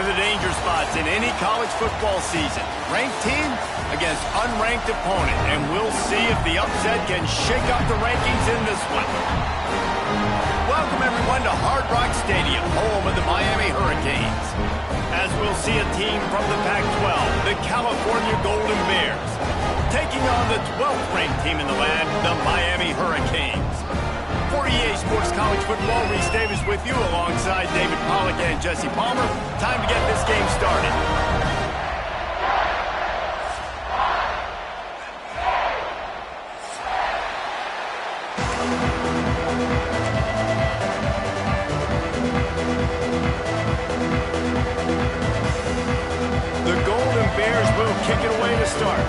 one of the danger spots in any college football season. Ranked team against unranked opponent, and we'll see if the upset can shake up the rankings in this one. Welcome, everyone, to Hard Rock Stadium, home of the Miami Hurricanes. As we'll see a team from the Pac-12, the California Golden Bears, taking on the 12th ranked team in the land, the Miami Hurricanes. For EA Sports College Football, Reese Davis with you alongside David Pollack and Jesse Palmer. Time to get this game started. The Golden Bears will kick it away to start.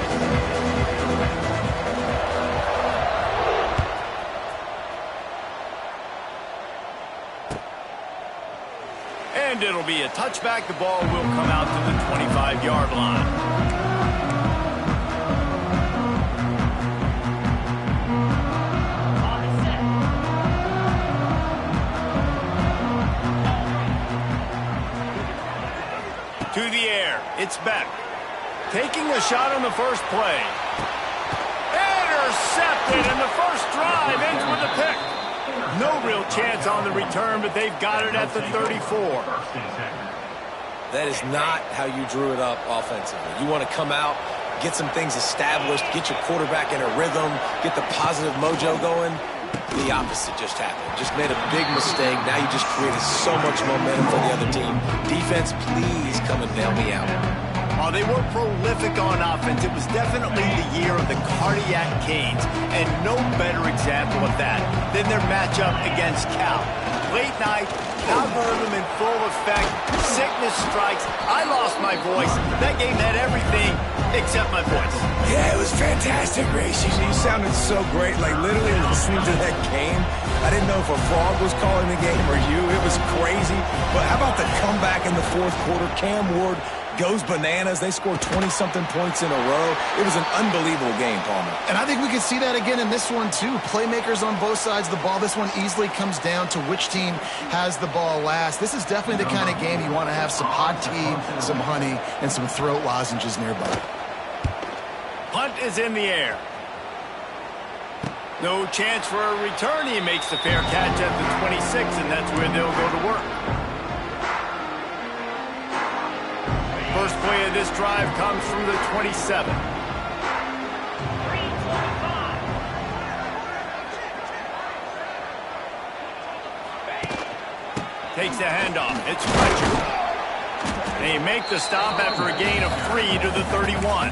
And it'll be a touchback. The ball will come out to the 25-yard line. To the air. It's Beck. Taking a shot on the first play. Intercepted, and the first drive ends with a pick. No real chance on the return, but they've got it at the 34. That is not how you drew it up offensively. You want to come out, get some things established, get your quarterback in a rhythm, get the positive mojo going. The opposite just happened. Just made a big mistake. Now you just created so much momentum for the other team. Defense, please come and bail me out. While they were prolific on offense, it was definitely the year of the cardiac Canes, and no better example of that than their matchup against Cal. Late night, algorithm in full effect, sickness strikes, I lost my voice. That game had everything except my voice. Yeah, it was fantastic, Reese. You sounded so great, like literally listening to that game. I didn't know if a frog was calling the game or you. It was crazy. But how about the comeback in the fourth quarter? Cam Ward goes bananas. They scored 20-something points in a row. It was an unbelievable game, Palmer. And I think we could see that again in this one, too. Playmakers on both sides of the ball. This one easily comes down to which team has the ball last. This is definitely the kind of game you want to have some hot tea, some honey, and some throat lozenges nearby. Punt is in the air. No chance for a return. He makes the fair catch at the 26, and that's where they'll go to work. First play of this drive comes from the 27. Takes the handoff. It's Fletcher. They make the stop after a gain of 3 to the 31.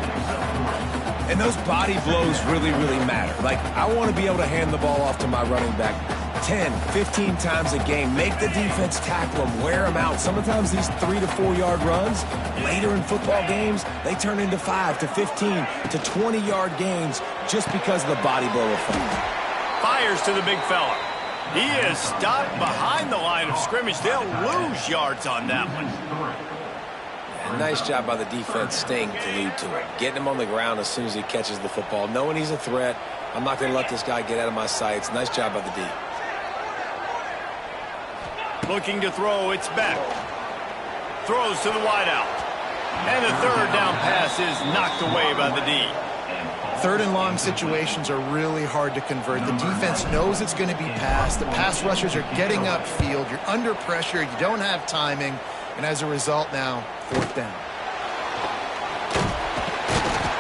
And those body blows really, really matter. Like, I want to be able to hand the ball off to my running back 10, 15 times a game. Make the defense tackle them, wear them out. Sometimes these 3 to 4 yard runs, later in football games, they turn into 5 to 15 to 20-yard gains just because of the body blow effect. Fires to the big fella. He is stopped behind the line of scrimmage. They'll lose yards on that one. Nice job by the defense staying glued to it. Getting him on the ground as soon as he catches the football. Knowing he's a threat. I'm not going to let this guy get out of my sights. Nice job by the D. Looking to throw, it's Beck. Throws to the wideout. And the third down pass is knocked away by the D. Third and long situations are really hard to convert. The defense knows it's going to be passed. The pass rushers are getting upfield. You're under pressure. You don't have timing. And as a result now, fourth down.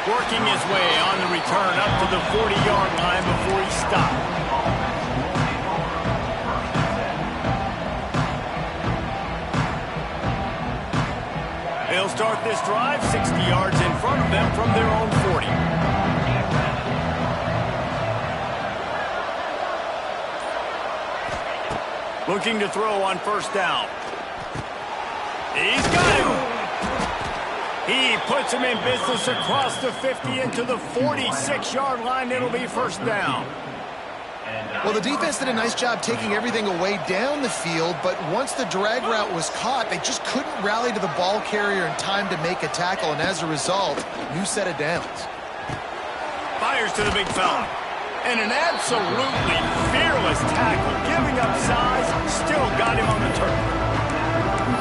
Working his way on the return up to the 40-yard line before he stopped. They'll start this drive 60 yards in front of them from their own 40. Looking to throw on first down. He's got him. He puts him in business across the 50 into the 46-yard line. It'll be first down. Well, the defense did a nice job taking everything away down the field, but once the drag route was caught, they just couldn't rally to the ball carrier in time to make a tackle, and as a result, new set of downs. Fires to the big fella. And an absolutely fearless tackle, giving up size, still got him on the turf.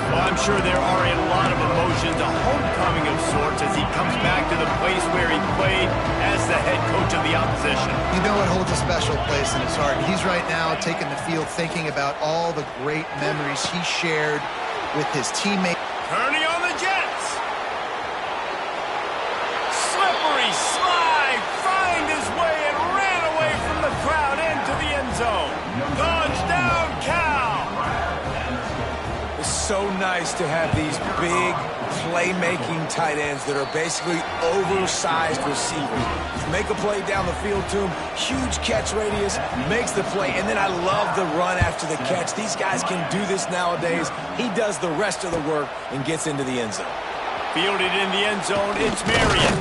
Well, I'm sure there are a lot of emotions, a homecoming of sorts, as he comes back to the place where he played as the head coach of the opposition. You know it holds a special place in his heart. He's right now taking the field thinking about all the great memories he shared with his teammates. Turning on the Jets. Slippery slide, find his way and ran away from the crowd into the end zone. Touchdown, Cal. It's so nice to have these big playmaking tight ends that are basically oversized receivers. Make a play down the field to him, huge catch radius, makes the play, and then I love the run after the catch. These guys can do this nowadays. He does the rest of the work and gets into the end zone. Fielded in the end zone, it's Marion.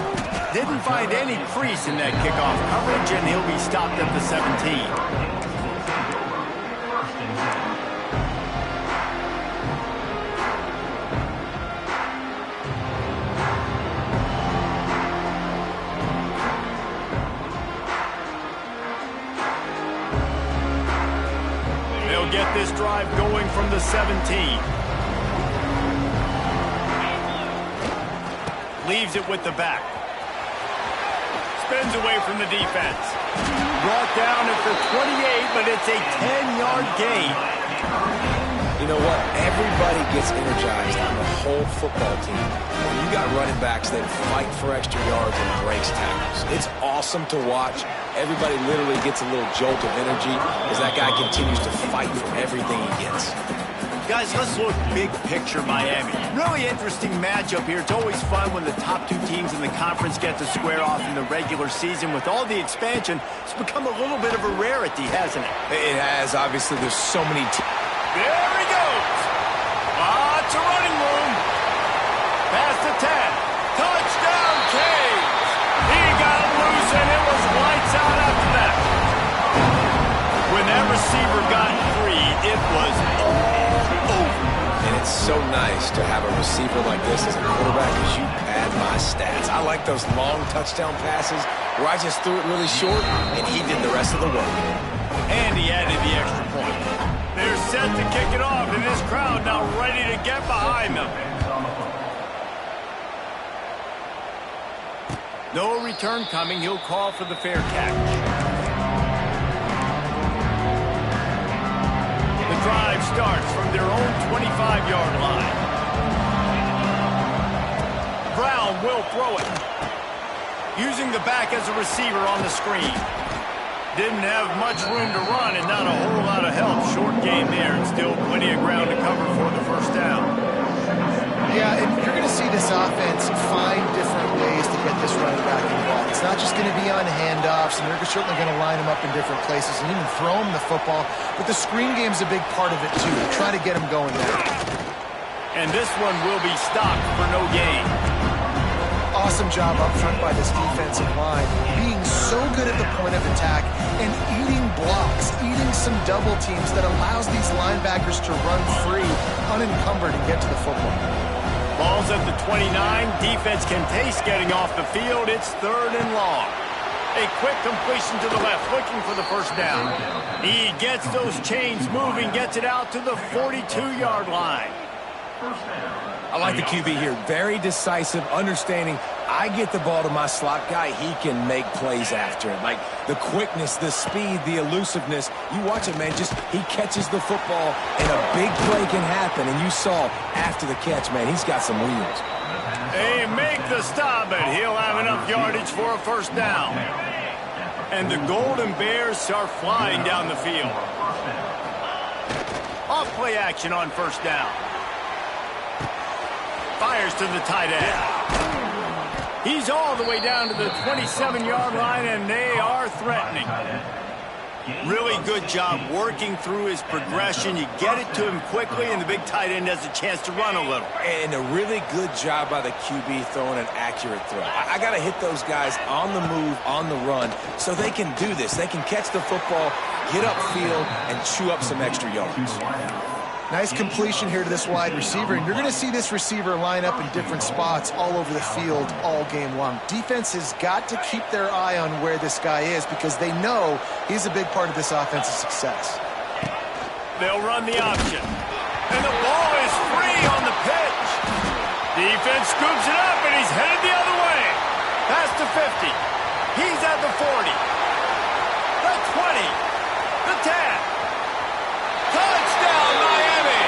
Didn't find any crease in that kickoff coverage, and he'll be stopped at the 17. Get this drive going from the 17. Leaves it with the back. Spins away from the defense. Brought down at the 28, but it's a 10-yard gain. You know what? Everybody gets energized on the whole football team. When you got running backs that fight for extra yards and breaks tackles. It's awesome to watch. Everybody literally gets a little jolt of energy as that guy continues to fight for everything he gets. Guys, let's look big picture Miami. Really interesting matchup here. It's always fun when the top two teams in the conference get to square off in the regular season. With all the expansion, it's become a little bit of a rarity, hasn't it? It has. Obviously, there's so many There he goes. Lots of running room. Past the 10. Touchdown, Canes. He got loose, and it was lights out after that. When that receiver got free, it was all over. And it's so nice to have a receiver like this as a quarterback as you pad my stats. I like those long touchdown passes where I just threw it really short, and he did the rest of the work. And he added the extra point. They're set to kick it off, and this crowd now ready to get behind them. No return coming. He'll call for the fair catch. The drive starts from their own 25-yard line. Brown will throw it. Using the back as a receiver on the screen. Didn't have much room to run and not a whole lot of help. Short game there and still plenty of ground to cover for the first down. Yeah, and you're going to see this offense find different ways to get this running back involved. It's not just going to be on handoffs, and they're certainly going to line him up in different places and even throw him the football. But the screen game's a big part of it, too. Try to get him going there. And this one will be stopped for no gain. Awesome job up front by this defensive line, being so good at the point of attack and eating blocks, eating some double teams that allows these linebackers to run free, unencumbered, and get to the football. Ball's at the 29. Defense can taste getting off the field. It's 3rd and long. A quick completion to the left, looking for the first down. He gets those chains moving, gets it out to the 42-yard line. I like the QB here. Very decisive, understanding I get the ball to my slot guy, he can make plays after it. Like the quickness, the speed, the elusiveness. You watch it, man. Just he catches the football, and a big play can happen. And you saw after the catch, man, he's got some wheels. They make the stop, and he'll have enough yardage for a first down. And the Golden Bears are flying down the field. Off play action on first down. Fires to the tight end. He's all the way down to the 27-yard line, and they are threatening. Really good job working through his progression. You get it to him quickly, and the big tight end has a chance to run a little. And a really good job by the QB throwing an accurate throw. I got to hit those guys on the move, on the run, so they can do this. They can catch the football, get upfield, and chew up some extra yards. Nice completion here to this wide receiver, and you're going to see this receiver line up in different spots all over the field all game long. Defense has got to keep their eye on where this guy is because they know he's a big part of this offense's success. They'll run the option, and the ball is free on the pitch. Defense scoops it up, and he's headed the other way. Past the 50. He's at the 40. The 20. The 10. Touchdown, Miami.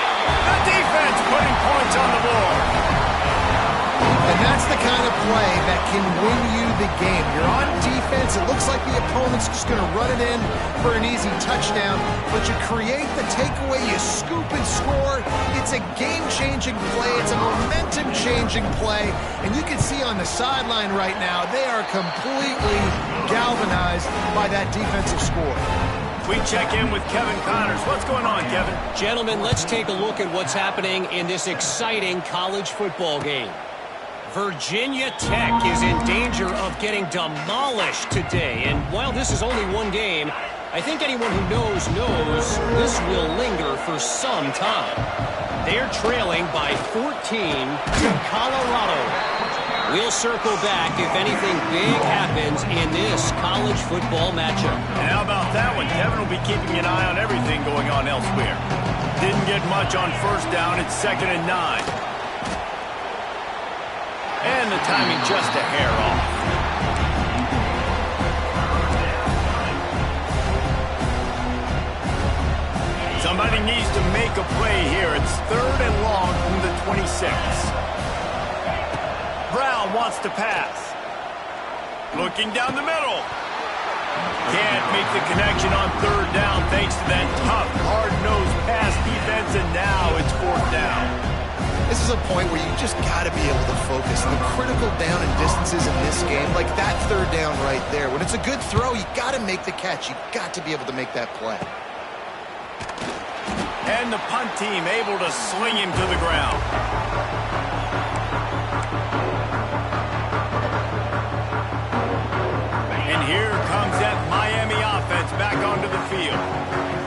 The defense putting points on the board. And that's the kind of play that can win you the game. You're on defense. It looks like the opponent's just going to run it in for an easy touchdown, but you create the takeaway, you scoop and score. It's a game-changing play. It's a momentum-changing play. And you can see on the sideline right now, they are completely galvanized by that defensive score. We check in with Kevin Connors. What's going on, Kevin? Gentlemen, let's take a look at what's happening in this exciting college football game. Virginia Tech is in danger of getting demolished today. And while this is only one game, I think anyone who knows this will linger for some time. They're trailing by 14 to Colorado. We'll circle back if anything big happens in this college football matchup. And how about that one? Kevin will be keeping an eye on everything going on elsewhere. Didn't get much on first down. It's 2nd and 9. And the timing just a hair off. Somebody needs to make a play here. It's 3rd and long from the 26. Brown wants to pass. Looking down the middle. Can't make the connection on 3rd down thanks to that tough, hard-nosed pass defense, and now it's 4th down. This is a point where you just got to be able to focus. The critical down and distances in this game, like that 3rd down right there. When it's a good throw, you got to make the catch. You got to be able to make that play. And the punt team able to sling him to the ground. And here comes that Miami offense back onto the field.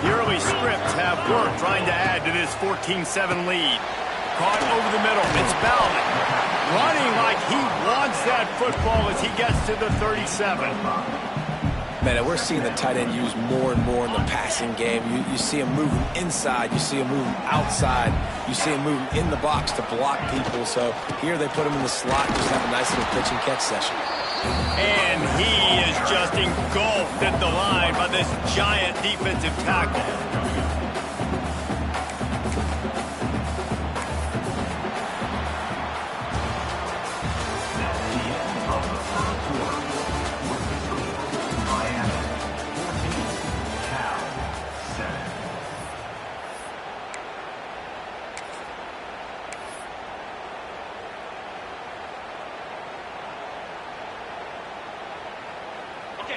The early scripts have worked trying to add to this 14-7 lead. Caught over the middle. It's Bowman running like he wants that football as he gets to the 37. Man, we're seeing the tight end used more and more in the passing game. You see him moving inside. You see him moving outside. You see him moving in the box to block people. So here they put him in the slot and just have a nice little pitch and catch session. And he is just engulfed at the line by this giant defensive tackle.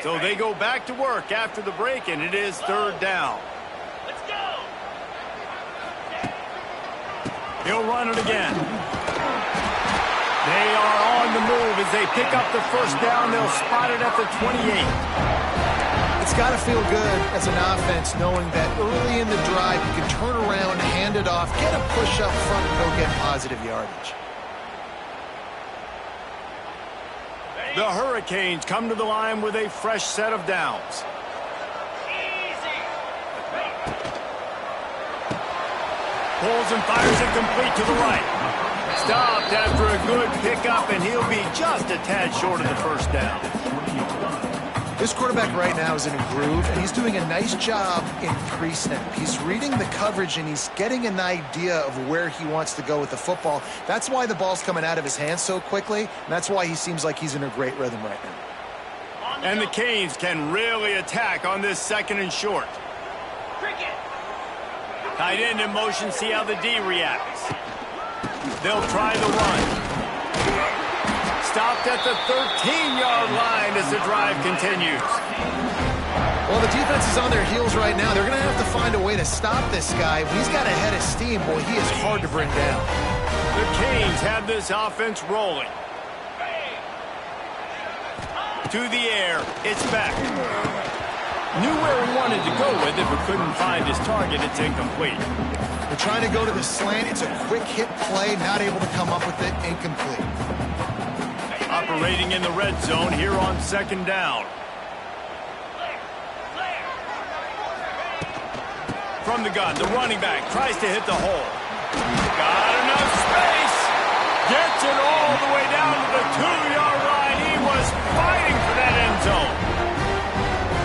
So they go back to work after the break, and it is 3rd down. Let's go. He'll run it again. They are on the move as they pick up the 1st down. They'll spot it at the 28. It's got to feel good as an offense knowing that early in the drive you can turn around, hand it off, get a push up front, and go get positive yardage. The Hurricanes come to the line with a fresh set of downs. Pulls and fires it complete to the right. Stopped after a good pickup, and he'll be just a tad short of the 1st down. This quarterback right now is in a groove, and he's doing a nice job in pre-snap. He's reading the coverage, and he's getting an idea of where he wants to go with the football. That's why the ball's coming out of his hands so quickly, and that's why he seems like he's in a great rhythm right now. And the Canes can really attack on this 2nd and short. Tight end in motion, see how the D reacts. They'll try the run. Stopped at the 13-yard line as the drive continues. Well, the defense is on their heels right now. They're going to have to find a way to stop this guy. He's got a head of steam. Boy, he is hard to bring down. The Canes have this offense rolling. To the air, it's back. Knew where he wanted to go with it, but couldn't find his target. It's incomplete. They're trying to go to the slant. It's a quick hit play, not able to come up with it, incomplete. Operating in the red zone here on 2nd down. From the gun, the running back tries to hit the hole. Got it all the way down to the 2-yard line. He was fighting for that end zone.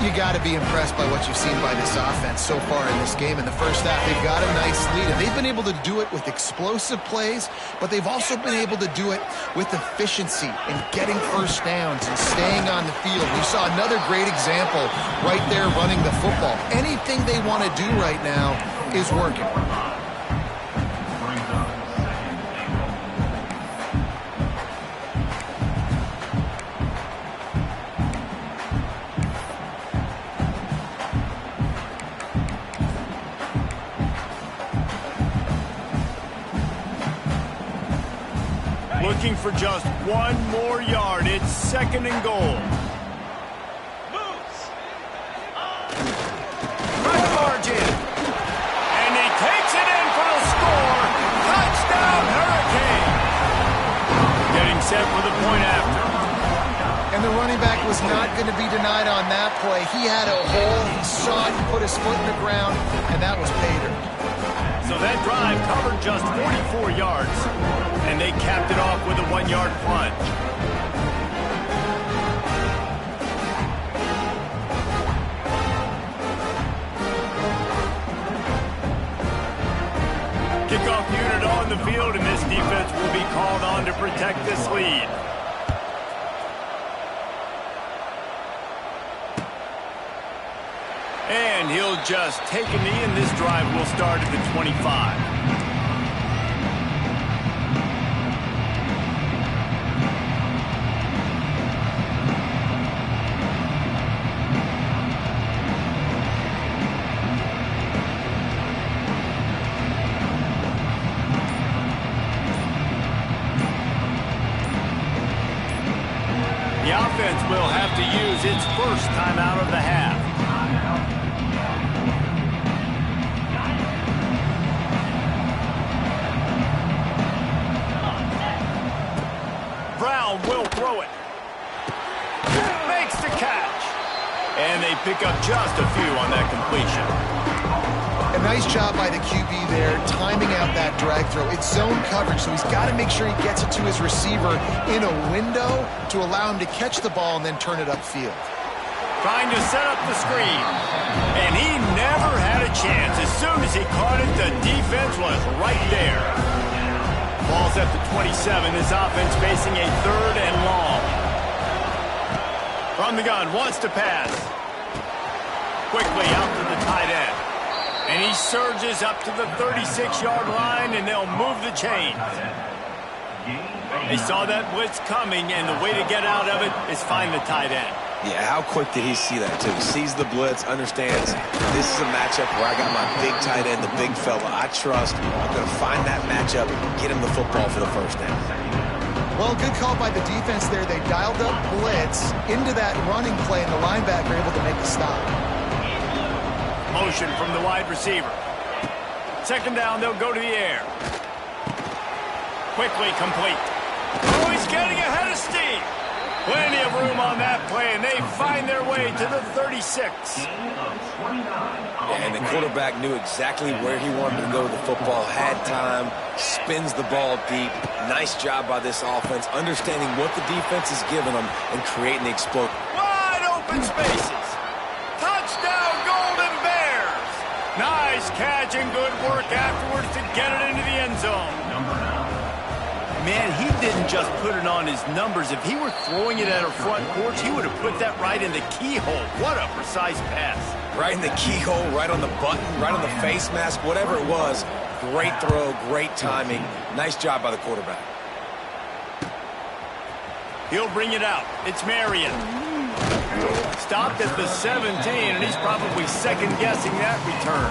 You got to be impressed by what you've seen by this offense so far in this game. In the first half, they've got a nice lead, and they've been able to do it with explosive plays, but they've also been able to do it with efficiency and getting first downs and staying on the field. You saw another great example right there running the football. Anything they want to do right now is working. Looking for just one more yard. It's 2nd and goal. Right margin. And he takes it in for the score. Touchdown, Hurricane. Getting set for the point after. And the running back was not going to be denied on that play. He had a hole, he saw it, he put his foot in the ground, and that was pay dirt. So that drive covered just 44 yards, and they capped it off with a 1-yard plunge. Kickoff unit on the field, and this defense will be called on to protect this lead. And he'll just take a knee, and this drive will start at the 25. The offense will have to use its first timeout of the half. Brown will throw it. Makes the catch. And they pick up just a few on that completion. A nice job by the QB there, timing out that drag throw. It's zone coverage, so he's got to make sure he gets it to his receiver in a window to allow him to catch the ball and then turn it upfield. Trying to set up the screen. And he never had a chance. As soon as he caught it, the defense was right there. Ball's at the 27. This offense facing a 3rd and long. From the gun, wants to pass. Quickly out to the tight end. And he surges up to the 36-yard line, and they'll move the chains. They saw that blitz coming, and the way to get out of it is find the tight end. Yeah, how quick did he see that, too? He sees the blitz, understands this is a matchup where I got my big tight end, the big fella I trust. I'm going to find that matchup, get him the football for the first down. Well, good call by the defense there. They dialed up blitz into that running play, and the linebacker able to make the stop. Motion from the wide receiver. 2nd down, they'll go to the air. Quickly complete. Oh, he's getting ahead of steam. Plenty of room on that play, and they find their way to the 36. And the quarterback knew exactly where he wanted to go with the football, had time, spins the ball deep. Nice job by this offense, understanding what the defense is giving them and creating the explosion. Wide open spaces. Touchdown, Golden Bears. Nice catch and good work afterwards to get it into the end zone. Man, he didn't just put it on his numbers. If he were throwing it at a front porch, he would have put that right in the keyhole. What a precise pass. Right in the keyhole, right on the button, right on the face mask, whatever it was. Great throw, great timing. Nice job by the quarterback. He'll bring it out. It's Marion. Stopped at the 17, and he's probably second-guessing that return.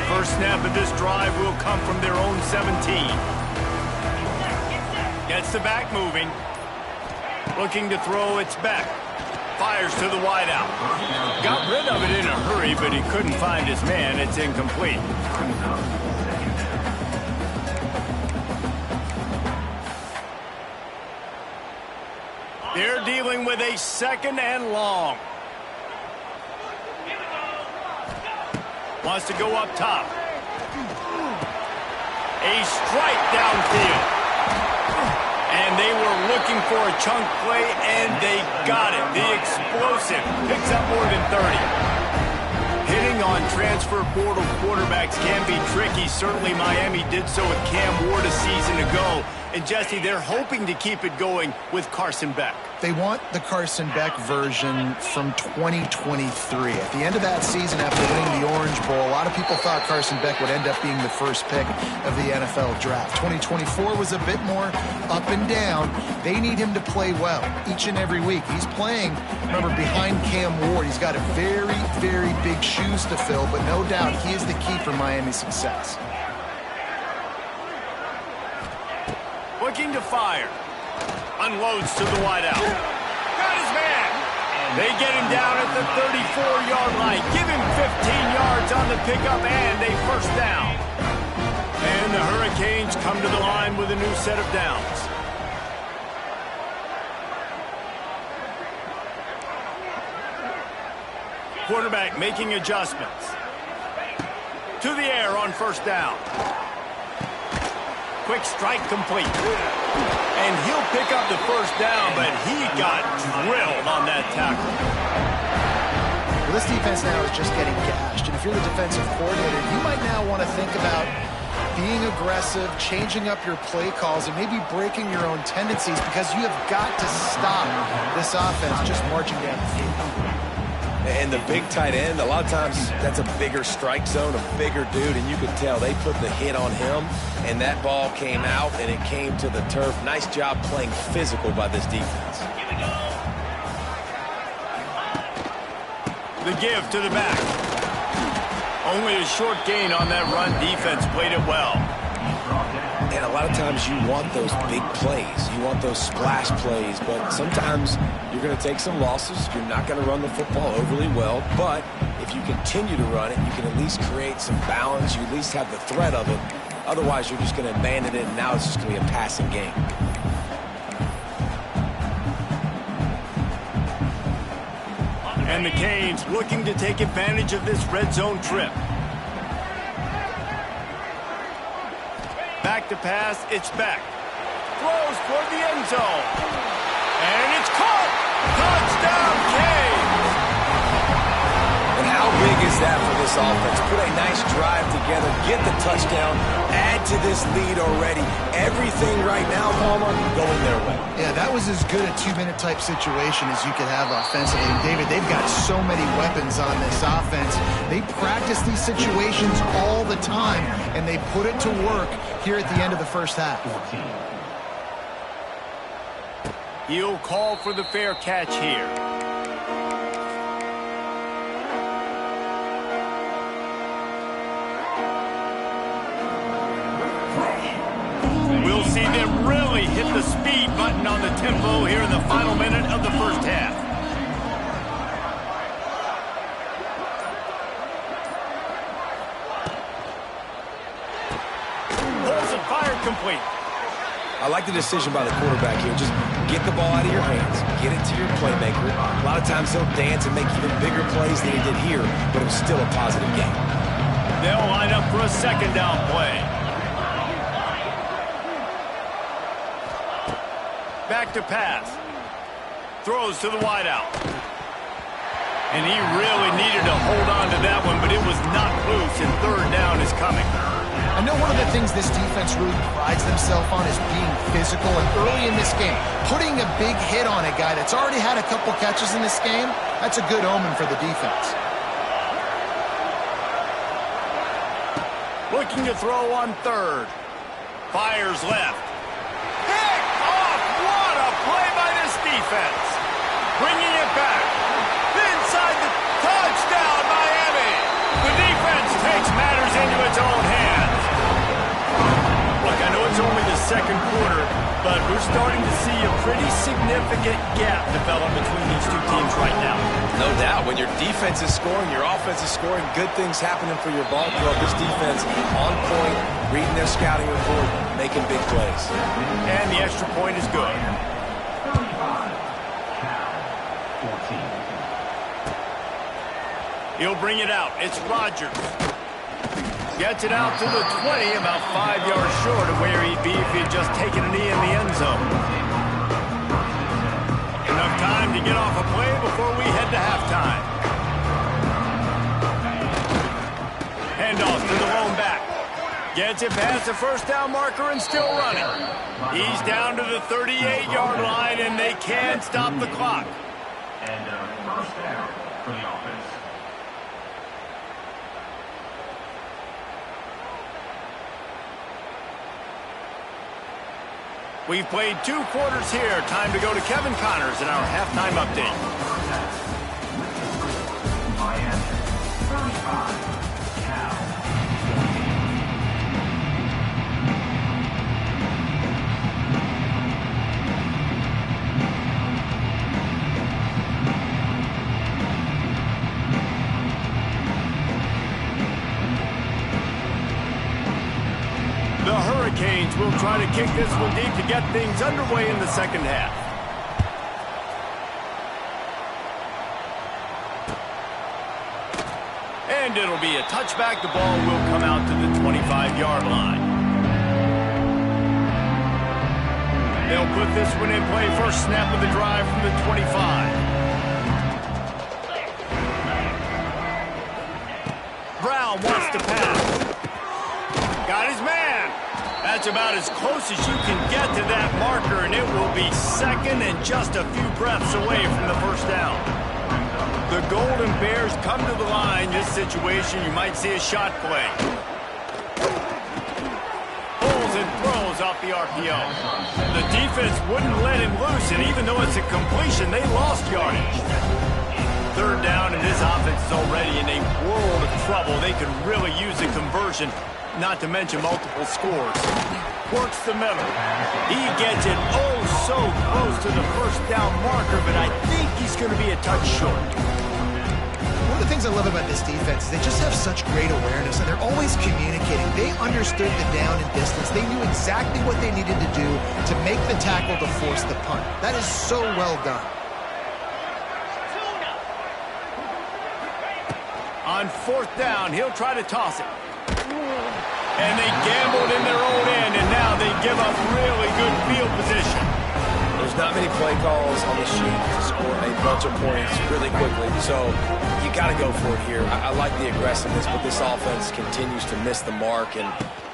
First snap of this drive will come from their own 17. Gets the back moving. Looking to throw, it's back. Fires to the wideout. Got rid of it in a hurry, but he couldn't find his man. It's incomplete. They're dealing with a 2nd and long. Wants to go up top. A strike downfield. And they were looking for a chunk play, and they got it. The explosive picks up more than 30. Hitting on transfer portal quarterbacks can be tricky. Certainly Miami did so with Cam Ward a season ago. And Jesse, they're hoping to keep it going with Carson Beck. They want the Carson Beck version from 2023. At the end of that season, after winning the Orange Bowl, a lot of people thought Carson Beck would end up being the first pick of the NFL draft. 2024 was a bit more up and down. They need him to play well each and every week. He's playing, remember, behind Cam Ward. He's got a very, very big shoes to fill, but no doubt he is the key for Miami's success. Looking to fire. Unloads to the wideout. Got his man. They get him down at the 34-yard line. Give him 15 yards on the pickup and a first down. And the Hurricanes come to the line with a new set of downs. Quarterback making adjustments. To the air on first down. Quick strike complete. And he'll pick up the first down, but he got drilled on that tackle. Well, this defense now is just getting gashed. And if you're the defensive coordinator, you might now want to think about being aggressive, changing up your play calls, and maybe breaking your own tendencies, because you have got to stop this offense just marching down the field. And the big tight end, a lot of times that's a bigger strike zone, a bigger dude, and you could tell they put the hit on him, and that ball came out, and it came to the turf. Nice job playing physical by this defense. The give to the back. Only a short gain on that run. Defense played it well. And a lot of times you want those big plays. You want those splash plays, but sometimes you're going to take some losses. You're not going to run the football overly well, but if you continue to run it, you can at least create some balance. You at least have the threat of it. Otherwise, you're just going to abandon it, and now it's just going to be a passing game. And the Canes looking to take advantage of this red zone trip. Back to pass, it's back. Throws toward the end zone. And it's caught! Touchdown, Canes! And how big is that for this offense? Put a nice drive together, get the touchdown, add to this lead already. Everything right now, Palmer, going their way. Yeah, that was as good a two-minute type situation as you could have offensively. And David, they've got so many weapons on this offense. They practice these situations all the time, and they put it to work here at the end of the first half. He'll call for the fair catch here. We'll see them really hit the speed button on the tempo here in the final minute of the first half. Pulls and fire complete. I like the decision by the quarterback here. Just get the ball out of your hands, get it to your playmaker. A lot of times he'll dance and make even bigger plays than he did here, but it was still a positive game. They'll line up for a second down play. Back to pass. Throws to the wideout. And he really needed to hold on to that one, but it was not loose, and third down is coming. I know one of the things this defense really prides themselves on is being physical, and early in this game, putting a big hit on a guy that's already had a couple catches in this game, that's a good omen for the defense. Looking to throw on third. Fires left. Picked off! What a play by this defense. Bringing it back. Inside the touchdown, Miami. The defense takes matters into its own hands. Look, I know it's only the second quarter, but we're starting to see a pretty significant gap develop between these two teams right now. No doubt. When your defense is scoring, your offense is scoring, good things happening for your ball club. This defense on point, reading their scouting report, making big plays. And the extra point is good. He'll bring it out. It's Rodgers. Gets it out to the 20, about 5 yards short of where he'd be if he had just taken a knee in the end zone. Enough time to get off a play before we head to halftime. Handoff to the lone back. Gets it past the first down marker and still running. He's down to the 38-yard line, and they can't stop the clock. And first down for the offense. We've played 2 quarters here. Time to go to Kevin Connors in our halftime update. Miami, 35, Cal. The Hurricanes will try to kick this one deep to get things underway in the second half. And it'll be a touchback. The ball will come out to the 25-yard line. They'll put this one in play. First snap of the drive from the 25. Brown wants to pass. Got his man. That's about as close as you can get to that marker, and it will be second and just a few breaths away from the first down. The Golden Bears come to the line. This situation, you might see a shot play. Pulls and throws off the RPO. The defense wouldn't let him loose, and even though it's a completion, they lost yardage. Third down, and this offense is already in a world of trouble. They could really use a conversion, not to mention multiple scores. Works the middle. He gets it oh so close to the first down marker, but I think he's going to be a touch short. One of the things I love about this defense is they just have such great awareness, and they're always communicating. They understood the down and distance. They knew exactly what they needed to do to make the tackle to force the punt. That is so well done. On fourth down, he'll try to toss it. And they gambled in their own end, and now they give up really good field position. There's not many play calls on the sheet to score a bunch of points really quickly, so you got to go for it here. I like the aggressiveness, but this offense continues to miss the mark, and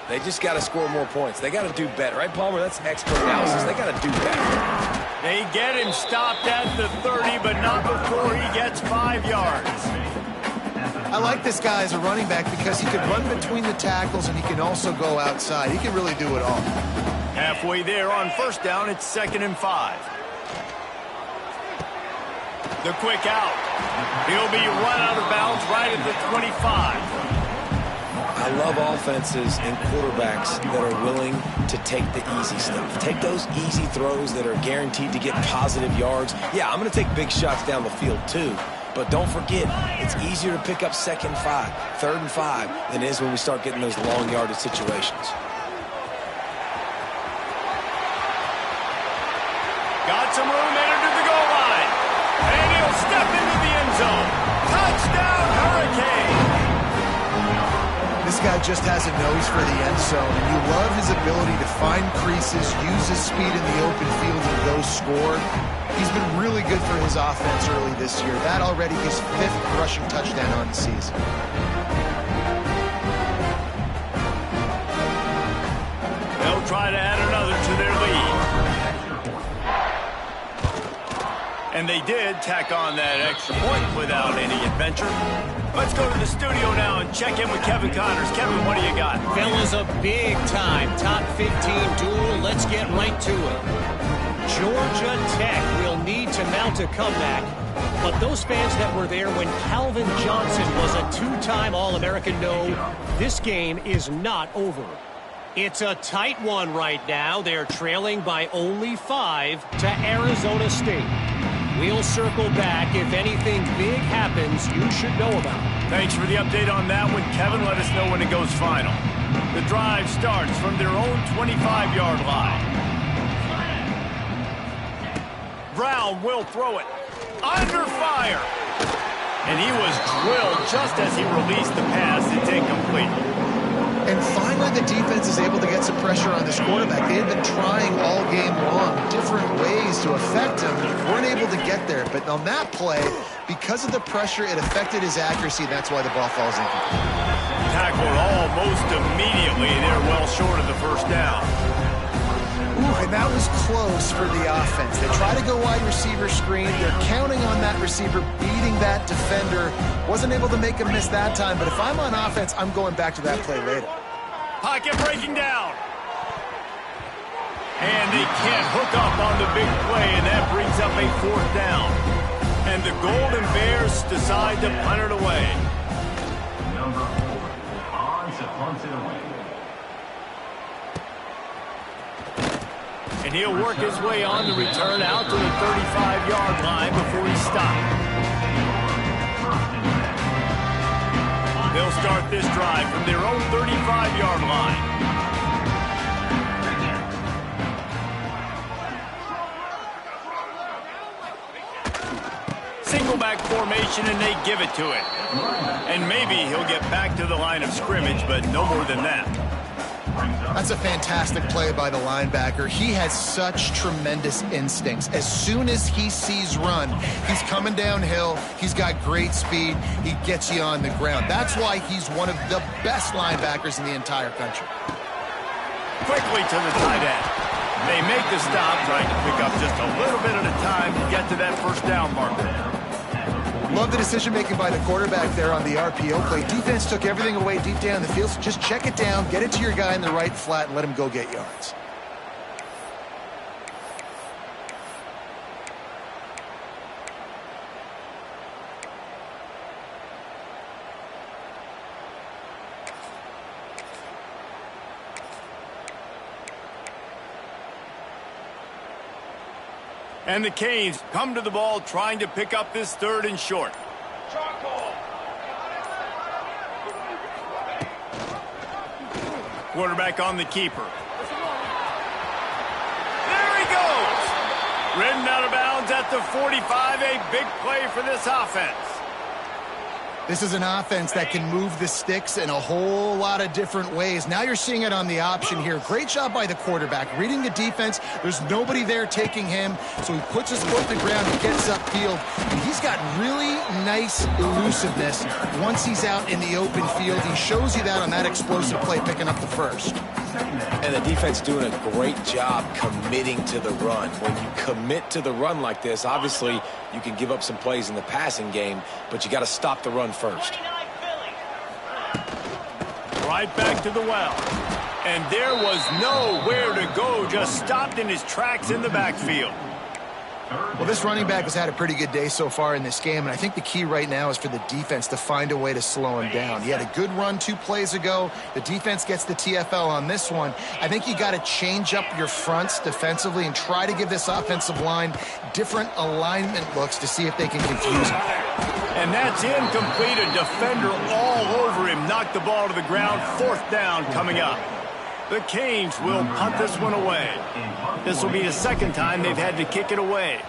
they just got to score more points. They got to do better, right, Palmer? That's expert analysis. They got to do better. They get him stopped at the 30, but not before he gets 5 yards. I like this guy as a running back because he can run between the tackles and he can also go outside. He can really do it all. Halfway there on first down, it's 2nd and 5. The quick out. He'll be run out of bounds right at the 25. I love offenses and quarterbacks that are willing to take the easy stuff. Take those easy throws that are guaranteed to get positive yards. Yeah, I'm going to take big shots down the field too. But don't forget, it's easier to pick up 2nd and 5, 3rd and 5 than it is when we start getting those long yardage situations. Got some room headed to the goal line. And he'll step into the end zone. Touchdown, Hurricane! This guy just has a nose for the end zone, and you love his ability to find creases, use his speed in the open field, and go score. He's been really good for his offense early this year. That already his 5th rushing touchdown on the season. They'll try to add another to their lead. And they did tack on that extra point without any adventure. Let's go to the studio now and check in with Kevin Connors. Kevin, what do you got? Fellas, a big-time top 15 duel. Let's get right to it. Georgia Tech will need to mount a comeback, but those fans that were there when Calvin Johnson was a 2-time All-American know this game is not over. It's a tight one right now. They're trailing by only 5 to Arizona State. We'll circle back if anything big happens you should know about. Thanks for the update on that one, Kevin. Let us know when it goes final. The drive starts from their own 25-yard line. Brown will throw it. Under fire. And he was drilled just as he released the pass. It's incomplete. And finally, the defense is able to get some pressure on this quarterback. They had been trying all game long different ways to affect him. Weren't able to get there. But on that play, because of the pressure, it affected his accuracy. That's why the ball falls incomplete. Tackled almost immediately. They're well short of the first down. Ooh, and that was close for the offense. They try to go wide receiver screen. They're counting on that receiver beating that defender. Wasn't able to make a miss that time, but if I'm on offense, I'm going back to that play later. Pocket breaking down. And they can't hook up on the big play, and that brings up a fourth down. And the Golden Bears decide to punt it away. Number 4, on to punt it away. And he'll work his way on the return out to the 35-yard line before he stopped. They'll start this drive from their own 35-yard line. Single back formation, and they give it to him. And maybe he'll get back to the line of scrimmage, but no more than that. That's a fantastic play by the linebacker. He has such tremendous instincts. As soon as he sees run, he's coming downhill. He's got great speed. He gets you on the ground. That's why he's one of the best linebackers in the entire country. Quickly to the tight end. They make the stop, trying to pick up just a little bit at a time to get to that first down marker. Love the decision-making by the quarterback there on the RPO play. Defense took everything away deep down the field, so just check it down, get it to your guy in the right flat, and let him go get yards. And the Canes come to the ball trying to pick up this third and short. Quarterback on the keeper. There he goes! Ridden out of bounds at the 45, a big play for this offense. This is an offense that can move the sticks in a whole lot of different ways. Now you're seeing it on the option here. Great job by the quarterback. Reading the defense, there's nobody there taking him, so he puts his foot in the ground and gets upfield. And he's got really nice elusiveness once he's out in the open field. He shows you that on that explosive play, picking up the first. And the defense doing a great job committing to the run. When you commit to the run like this, obviously you can give up some plays in the passing game, but you got to stop the run first. Right back to the well. And there was nowhere to go, just stopped in his tracks in the backfield. Well, this running back has had a pretty good day so far in this game, and I think the key right now is for the defense to find a way to slow him down. He had a good run 2 plays ago. The defense gets the TFL on this one. I think you got to change up your fronts defensively and try to give this offensive line different alignment looks to see if they can confuse him. And that's incomplete. A defender all over him. Knocked the ball to the ground. 4th down coming up. The Canes will punt this one away. This will be the second time they've had to kick it away.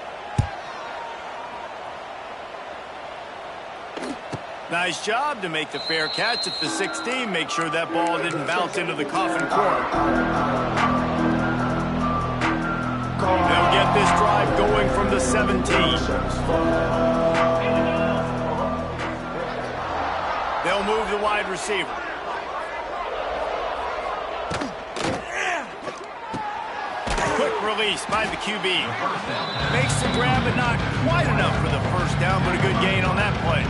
Nice job to make the fair catch at the 16. Make sure that ball didn't bounce into the coffin corner. They'll get this drive going from the 17. They'll move the wide receiver. Quick release by the QB. Makes the grab, but not quite enough for the first down, but a good gain on that play.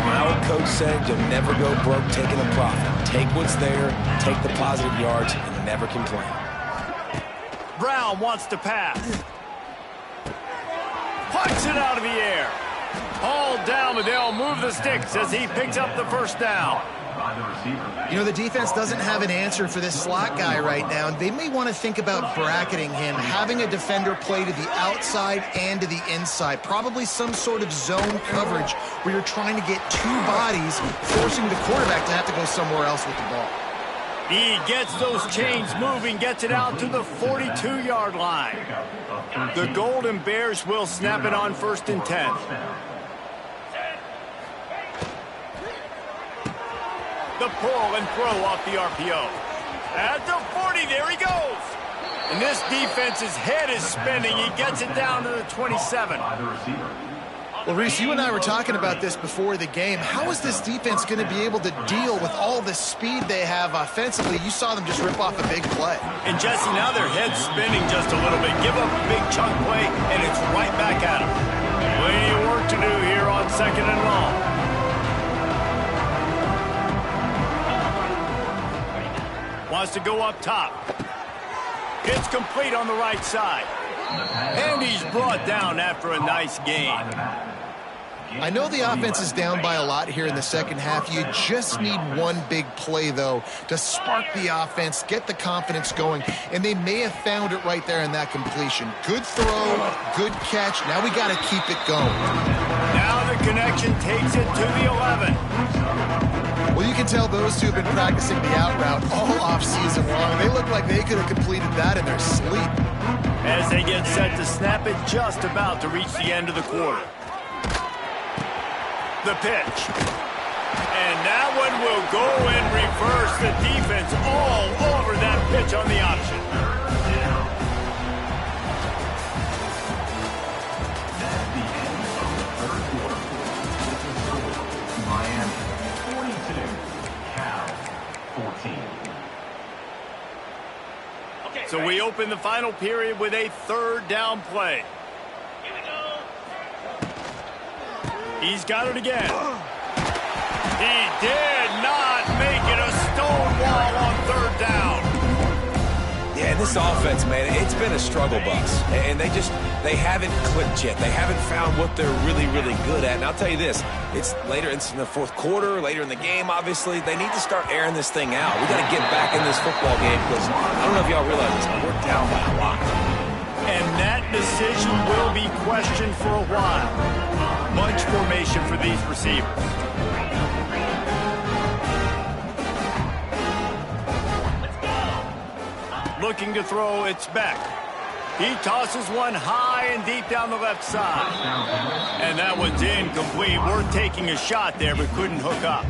Our coach said you'll never go broke taking a profit. Take what's there, take the positive yards, and never complain. Brown wants to pass. Pucks it out of the air. Hauled down, but they'll move the sticks as he picks up the first down. You know, the defense doesn't have an answer for this slot guy right now, and they may want to think about bracketing him, having a defender play to the outside and to the inside. Probably some sort of zone coverage where you're trying to get 2 bodies, forcing the quarterback to have to go somewhere else with the ball. He gets those chains moving, gets it out to the 42-yard line. The Golden Bears will snap it on 1st and 10. The pull and throw off the RPO. At the 40, there he goes. And this defense's head is spinning. He gets it down to the 27. Well, Reese, you and I were talking about this before the game. How is this defense going to be able to deal with all the speed they have offensively? You saw them just rip off a big play. And Jesse, now their head's spinning just a little bit. Give up a big chunk play, and it's right back at them. Plenty of work to do here on 2nd and long. Wants to go up top. It's complete on the right side. And he's brought down after a nice gain. I know the offense is down by a lot here in the second half. You just need one big play, though, to spark the offense, get the confidence going, and they may have found it right there in that completion. Good throw, good catch. Now we got to keep it going. Now the connection takes it to the 11. Well, you can tell those two have been practicing the out route all offseason long. They look like they could have completed that in their sleep. As they get set to snap it, just about to reach the end of the quarter. The pitch. And that one will go in reverse. The defense all over that pitch on the option. So we open the final period with a 3rd down play. Here we go. He's got it again. He did not make it a stone wall on 3rd down. Yeah, this offense, man, it's been a struggle bus. And they haven't clicked yet. They haven't found what they're really, really good at. And I'll tell you this, it's in the 4th quarter, later in the game, obviously. They need to start airing this thing out. We got to get back in this football game because I don't know if y'all realize this, but we're down by a lot. And that decision will be questioned for a while. Bunch formation for these receivers. Looking to throw, it's Beck. He tosses one high and deep down the left side. And that one's incomplete. We're taking a shot there, but couldn't hook up.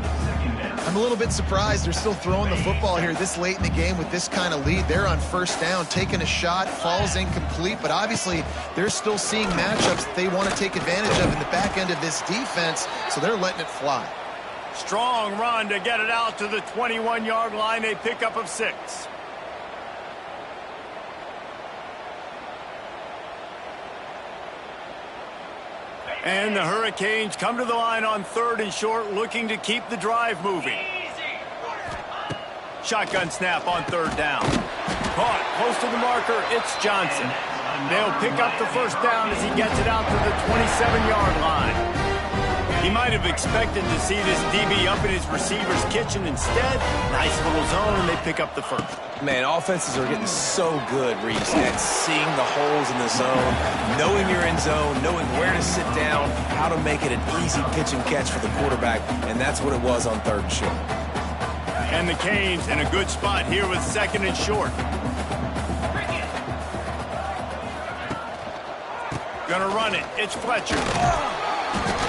I'm a little bit surprised they're still throwing the football here this late in the game with this kind of lead. They're on 1st down, taking a shot, falls incomplete, but obviously they're still seeing matchups that they want to take advantage of in the back end of this defense, so they're letting it fly. Strong run to get it out to the 21-yard line, a pickup of 6. And the Hurricanes come to the line on 3rd and short, looking to keep the drive moving. Shotgun snap on 3rd down. Caught close to the marker, it's Johnson. They'll pick up the 1st down as he gets it out to the 27-yard line. He might have expected to see this DB up in his receiver's kitchen. Instead, nice little zone, and they pick up the 1st. Man, offenses are getting so good, Reese, at seeing the holes in the zone, knowing you're in zone, knowing where to sit down, how to make it an easy pitch and catch for the quarterback, and that's what it was on 3rd and short. And the Canes in a good spot here with 2nd and short. Gonna run it. It's Fletcher.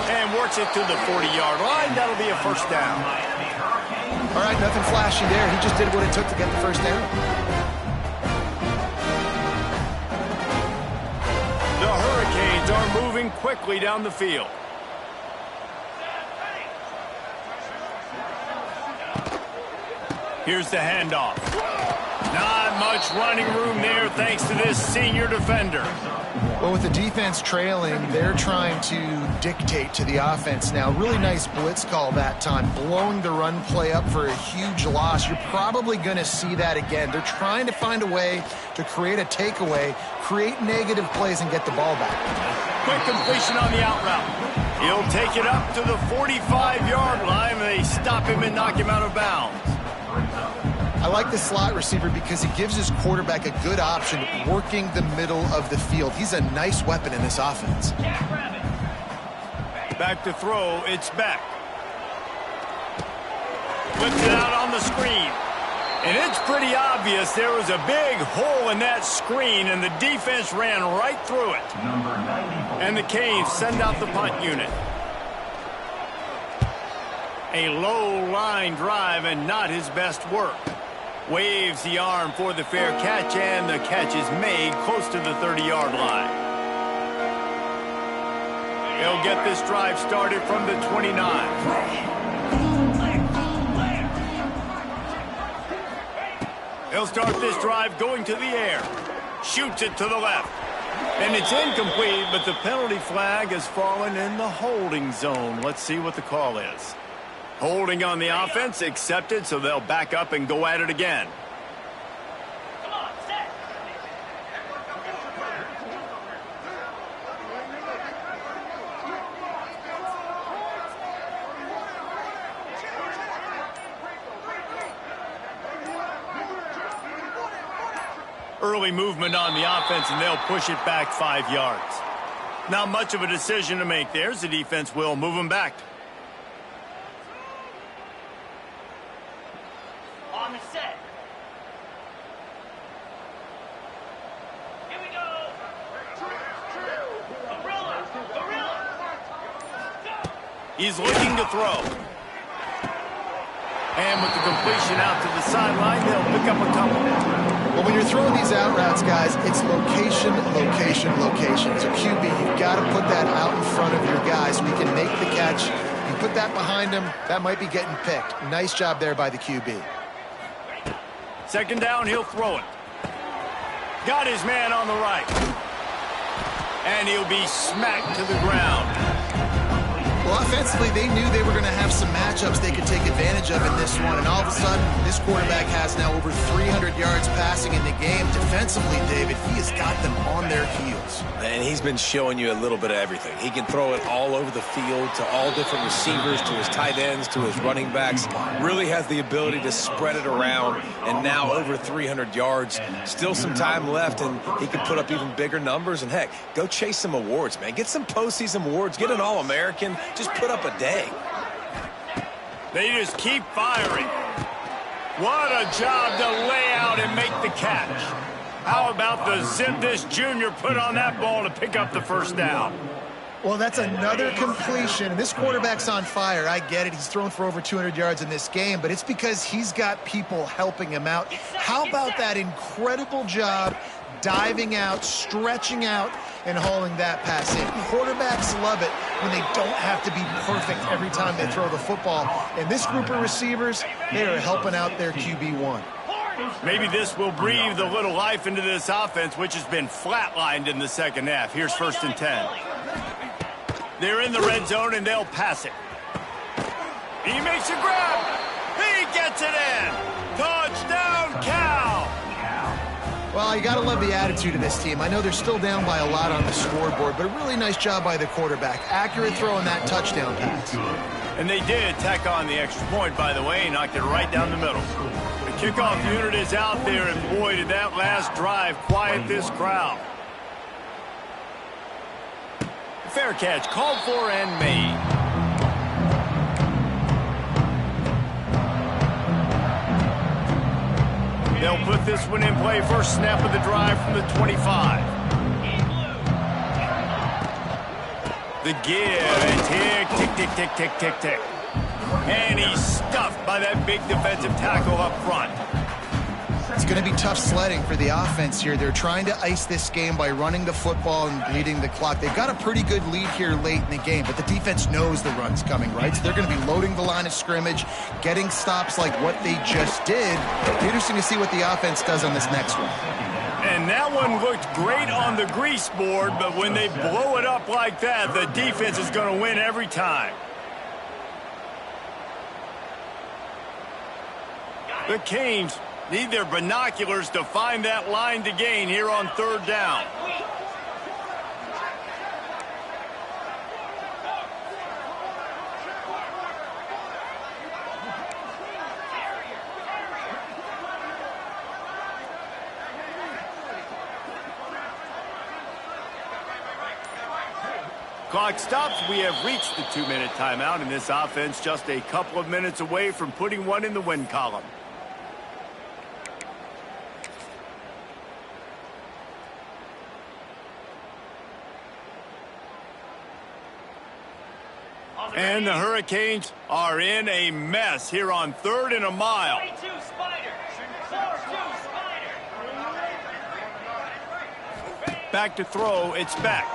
And works it to the 40-yard line. That'll be a 1st down. All right, nothing flashy there. He just did what it took to get the 1st down. The Hurricanes are moving quickly down the field. Here's the handoff. Not much running room there thanks to this senior defender. Well, with the defense trailing, they're trying to dictate to the offense now. Really nice blitz call that time, blowing the run play up for a huge loss. You're probably going to see that again. They're trying to find a way to create a takeaway, create negative plays, and get the ball back. Quick completion on the out route. He'll take it up to the 45-yard line, and they stop him and knock him out of bounds. I like the slot receiver because he gives his quarterback a good option working the middle of the field. He's a nice weapon in this offense. Back to throw, it's Beck. Flips it out on the screen. And it's pretty obvious there was a big hole in that screen, and the defense ran right through it. And the Canes send out the punt unit. A low line drive and not his best work. Waves the arm for the fair catch, and the catch is made close to the 30-yard line. He'll get this drive started from the 29. He'll start this drive going to the air. Shoots it to the left. And it's incomplete, but the penalty flag has fallen in the holding zone. Let's see what the call is. Holding on the offense, accepted, so they'll back up and go at it again. Early movement on the offense, and they'll push it back 5 yards. Not much of a decision to make there, as the defense will move them back. On the set. Here we go. Gorilla. He's looking to throw. And with the completion out to the sideline, they'll pick up a couple. Well, when you're throwing these out routes, guys, it's location, location, location. As a QB, you've got to put that out in front of your guy so he can make the catch. You put that behind him, that might be getting picked. Nice job there by the QB. Second down, he'll throw it. Got his man on the right. And he'll be smacked to the ground. Well, offensively, they knew they were going to have some matchups they could take advantage of in this one. And all of a sudden, this quarterback has now over 300 yards passing in the game. Defensively, David, he has got them on their heels. And he's been showing you a little bit of everything. He can throw it all over the field to all different receivers, to his tight ends, to his running backs. Really has the ability to spread it around. And now over 300 yards. Still some time left, and he can put up even bigger numbers. And, heck, go chase some awards, man. Get some postseason awards. Get an All-American. Just put up a day. They just keep firing. What a job to lay out and make the catch. How about the zip this junior put on that ball to pick up the first down? Well, that's another completion. This quarterback's on fire. I get it. He's thrown for over 200 yards in this game, but it's because he's got people helping him out. How about that incredible job diving out, stretching out, and hauling that pass in? Quarterbacks love it when they don't have to be perfect every time they throw the football. And this group of receivers, they are helping out their QB1. Maybe this will breathe a little life into this offense, which has been flatlined in the second half. Here's 1st and 10. They're in the red zone, and they'll pass it. He makes a grab. He gets it in. Touchdown, Cal. Well, you got to love the attitude of this team. I know they're still down by a lot on the scoreboard, but a really nice job by the quarterback. Accurate throw on that touchdown pass. And they did tack on the extra point, by the way. Knocked it right down the middle. The kickoff unit is out there, and boy, did that last drive quiet this crowd. Fair catch called for and made. They'll put this one in play. First snap of the drive from the 25. The give, and tick, tick, tick, tick, tick, tick, tick. And he's stuffed by that big defensive tackle up front. It's going to be tough sledding for the offense here. They're trying to ice this game by running the football and bleeding the clock. They've got a pretty good lead here late in the game, but the defense knows the run's coming, right? So they're going to be loading the line of scrimmage, getting stops like what they just did. Interesting to see what the offense does on this next one. And that one looked great on the grease board, but when they blow it up like that, the defense is going to win every time. The Canes need their binoculars to find that line to gain here on 3rd down. Clock stops. We have reached the 2-minute timeout, and this offense just a couple of minutes away from putting one in the win column. And the Hurricanes are in a mess here on 3rd and a mile. 22 Spider. 4-2 Spider. Back to throw, it's Beck.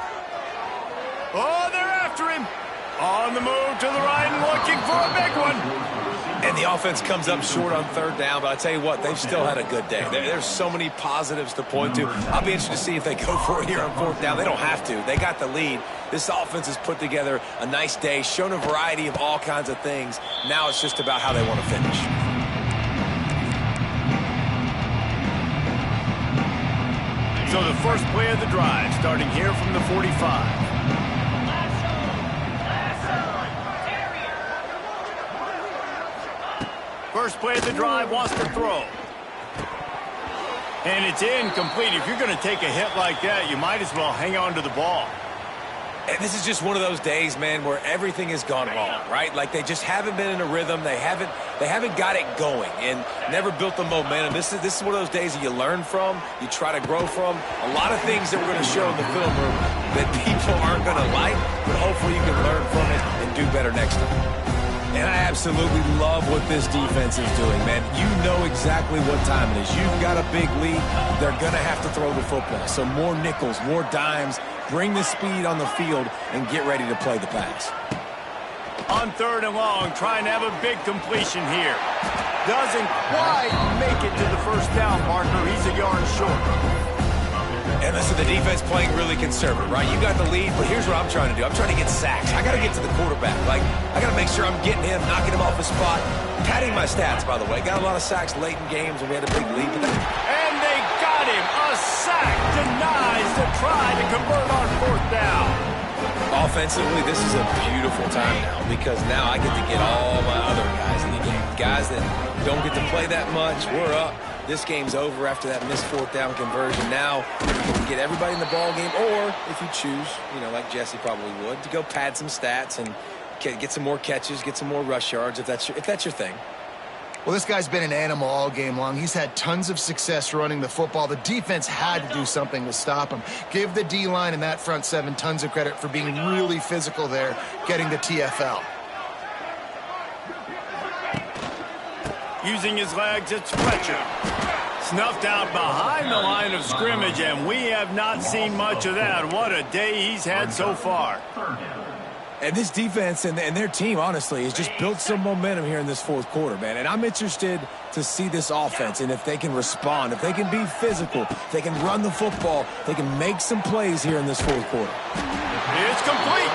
Oh, they're after him. On the move to the right and looking for a big one. And the offense comes up short on 3rd down, but I tell you what, they've still had a good day. There's so many positives to point to. I'll be interested to see if they go for it here on 4th down. They don't have to. They got the lead. This offense has put together a nice day, shown a variety of all kinds of things. Now it's just about how they want to finish. So the first play of the drive, starting here from the 45. First play of the drive, wants to throw. And it's incomplete. If you're going to take a hit like that, you might as well hang on to the ball. And this is just one of those days, man, where everything has gone wrong, right? Like they just haven't been in a rhythm. They haven't got it going and never built the momentum. This is one of those days that you learn from, you try to grow from. A lot of things that we're going to show in the film room that people aren't going to like, but hopefully you can learn from it and do better next time. And I absolutely love what this defense is doing, man. You know exactly what time it is. You've got a big lead. They're going to have to throw the football. So more nickels, more dimes. Bring the speed on the field and get ready to play the pass. On 3rd and long, trying to have a big completion here. Doesn't quite make it to the first down marker. He's a yard short. And listen, the defense playing really conservative, right? You got the lead, but here's what I'm trying to do. I'm trying to get sacks. I got to get to the quarterback. Like, I got to make sure I'm getting him, knocking him off his spot. Padding my stats, by the way. Got a lot of sacks late in games when we had a big lead. And they got him. A sack denies to try to convert on 4th down. Offensively, this is a beautiful time now because now I get to get all my other guys in the game. Guys that don't get to play that much. We're up. This game's over after that missed 4th down conversion. Now, you can get everybody in the ball game, or if you choose, like Jesse probably would, to go pad some stats and get some more catches, get some more rush yards, if that's your thing. Well, this guy's been an animal all game long. He's had tons of success running the football. The defense had to do something to stop him. Give the D-line and that front seven tons of credit for being really physical there, getting the TFL. Using his legs, it's Fletcher. Snuffed out behind the line of scrimmage, and we have not seen much of that. What a day he's had so far. And this defense and their team, honestly, has just built some momentum here in this 4th quarter, man. And I'm interested to see this offense and if they can respond, if they can be physical, if they can run the football, they can make some plays here in this 4th quarter. It's complete.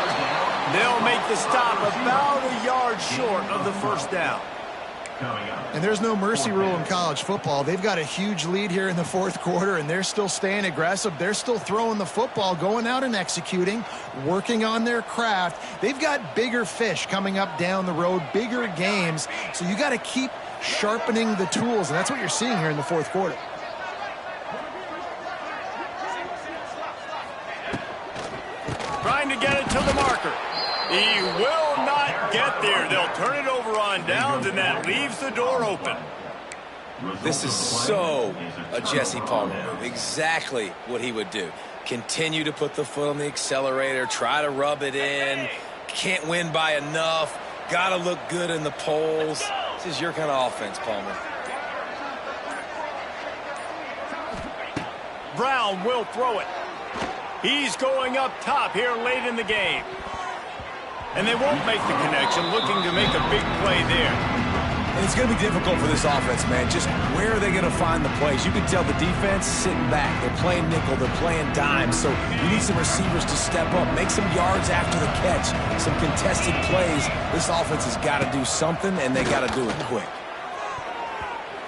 They'll make the stop about a yard short of the first down. And there's no mercy rule in college football. They've got a huge lead here in the 4th quarter, and they're still staying aggressive. They're still throwing the football, going out and executing, working on their craft. They've got bigger fish coming up down the road, bigger games. So you got to keep sharpening the tools, and that's what you're seeing here in the 4th quarter. Trying to get it to the marker. He will not get there. They'll turn it over on downs, and that leaves the door open. This is so a Jesse Palmer move. Exactly what he would do. Continue to put the foot on the accelerator, try to rub it in. Can't win by enough. Got to look good in the polls. This is your kind of offense, Palmer. Brown will throw it. He's going up top here late in the game. And they won't make the connection, looking to make a big play there. And it's going to be difficult for this offense, man. Just where are they going to find the plays? You can tell the defense sitting back. They're playing nickel. They're playing dime. So you need some receivers to step up, make some yards after the catch, some contested plays. This offense has got to do something, and they got to do it quick.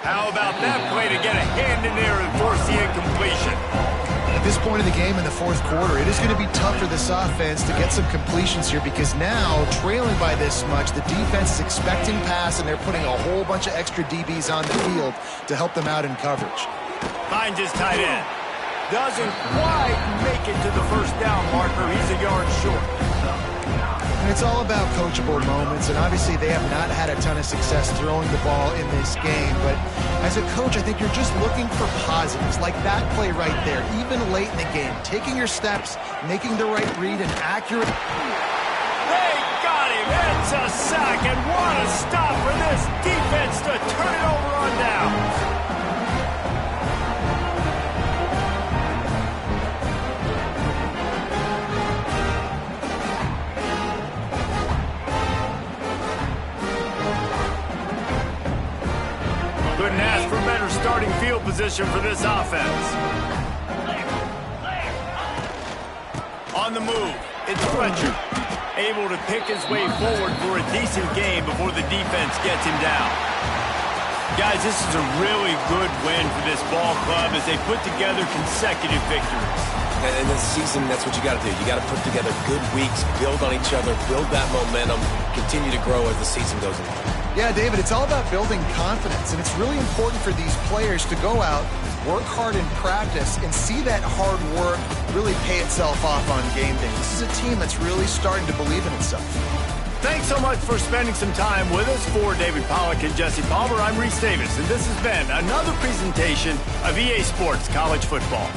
How about that play to get a hand in there and force the incompletion? At this point of the game in the 4th quarter, it is going to be tough for this offense to get some completions here because now, trailing by this much, the defense is expecting pass, and they're putting a whole bunch of extra DBs on the field to help them out in coverage. Finds his tight end. Doesn't quite make it to the first down marker. He's a yard short. And it's all about coachable moments, and obviously they have not had a ton of success throwing the ball in this game. But as a coach, I think you're just looking for positives, like that play right there, even late in the game. Taking your steps, making the right read, and accurate. They got got him. It's a sack, and what a stop for this defense to turn it over on down. Couldn't ask for better starting field position for this offense. On the move, it's Fletcher. Able to pick his way forward for a decent game before the defense gets him down. Guys, this is a really good win for this ball club as they put together consecutive victories. And this season, that's what you got to do. You got to put together good weeks, build on each other, build that momentum, continue to grow as the season goes along. Yeah, David, it's all about building confidence, and it's really important for these players to go out, work hard in practice, and see that hard work really pay itself off on game day. This is a team that's really starting to believe in itself. Thanks so much for spending some time with us. For David Pollack and Jesse Palmer, I'm Reese Davis, and this has been another presentation of EA Sports College Football.